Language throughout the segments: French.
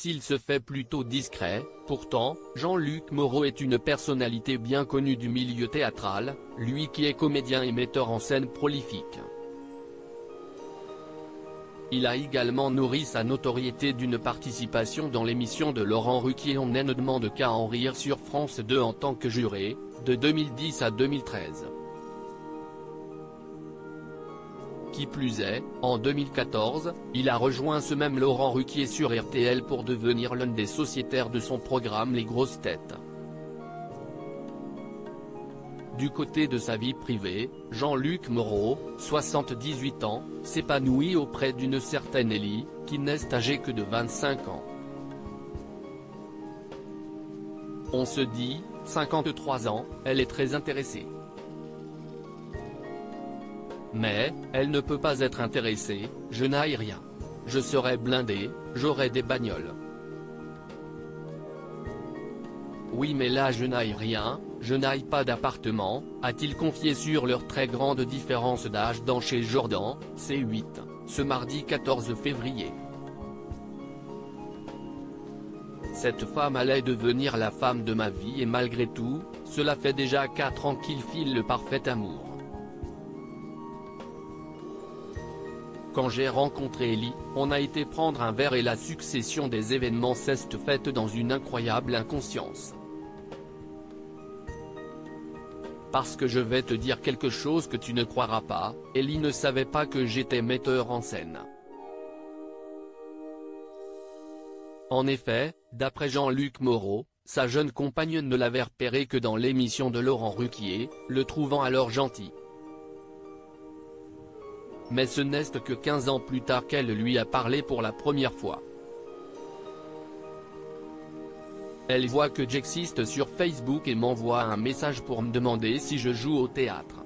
s'il se fait plutôt discret. Pourtant, Jean-Luc Moreau est une personnalité bien connue du milieu théâtral, lui qui est comédien et metteur en scène prolifique. Il a également nourri sa notoriété d'une participation dans l'émission de Laurent Ruquier On ne demande qu'à en rire sur France 2 en tant que juré, de 2010 à 2013. Qui plus est, en 2014, il a rejoint ce même Laurent Ruquier sur RTL pour devenir l'un des sociétaires de son programme Les Grosses Têtes. Du côté de sa vie privée, Jean-Luc Moreau, 78 ans, s'épanouit auprès d'une certaine Ellie, qui n'est âgée que de 25 ans. On se dit, 53 ans, elle est très intéressée. Mais, elle ne peut pas être intéressée, je n'aille rien. Je serai blindé, j'aurai des bagnoles. Oui mais là je n'aille rien, je n'aille pas d'appartement, a-t-il confié sur leur très grande différence d'âge dans Chez Jordan, C8, ce mardi 14 février. Cette femme allait devenir la femme de ma vie et malgré tout, cela fait déjà 4 ans qu'il file le parfait amour. Quand j'ai rencontré Ellie, on a été prendre un verre et la succession des événements s'est faite dans une incroyable inconscience. Parce que je vais te dire quelque chose que tu ne croiras pas, Ellie ne savait pas que j'étais metteur en scène. En effet, d'après Jean-Luc Moreau, sa jeune compagne ne l'avait repéré que dans l'émission de Laurent Ruquier, le trouvant alors gentil. Mais ce n'est que 15 ans plus tard qu'elle lui a parlé pour la première fois. Elle voit que j'existe sur Facebook et m'envoie un message pour me demander si je joue au théâtre.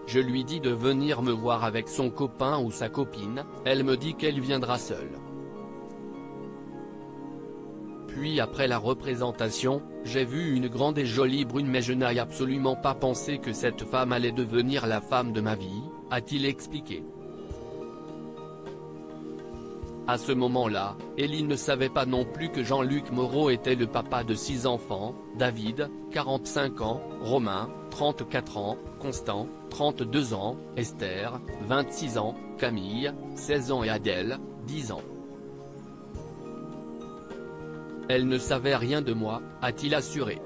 Je lui dis de venir me voir avec son copain ou sa copine, elle me dit qu'elle viendra seule. Puis après la représentation, j'ai vu une grande et jolie brune mais je n'ai absolument pas pensé que cette femme allait devenir la femme de ma vie, a-t-il expliqué. À ce moment-là, Ellie ne savait pas non plus que Jean-Luc Moreau était le papa de 6 enfants, David, 45 ans, Romain, 34 ans, Constant, 32 ans, Esther, 26 ans, Camille, 16 ans et Adèle, 10 ans. Elle ne savait rien de moi, a-t-il assuré.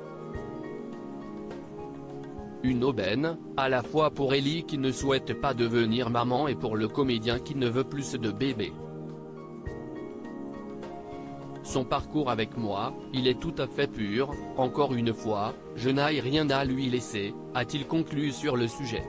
Une aubaine, à la fois pour Ellie qui ne souhaite pas devenir maman et pour le comédien qui ne veut plus de bébé. Son parcours avec moi, il est tout à fait pur, encore une fois, je n'ai rien à lui laisser, a-t-il conclu sur le sujet.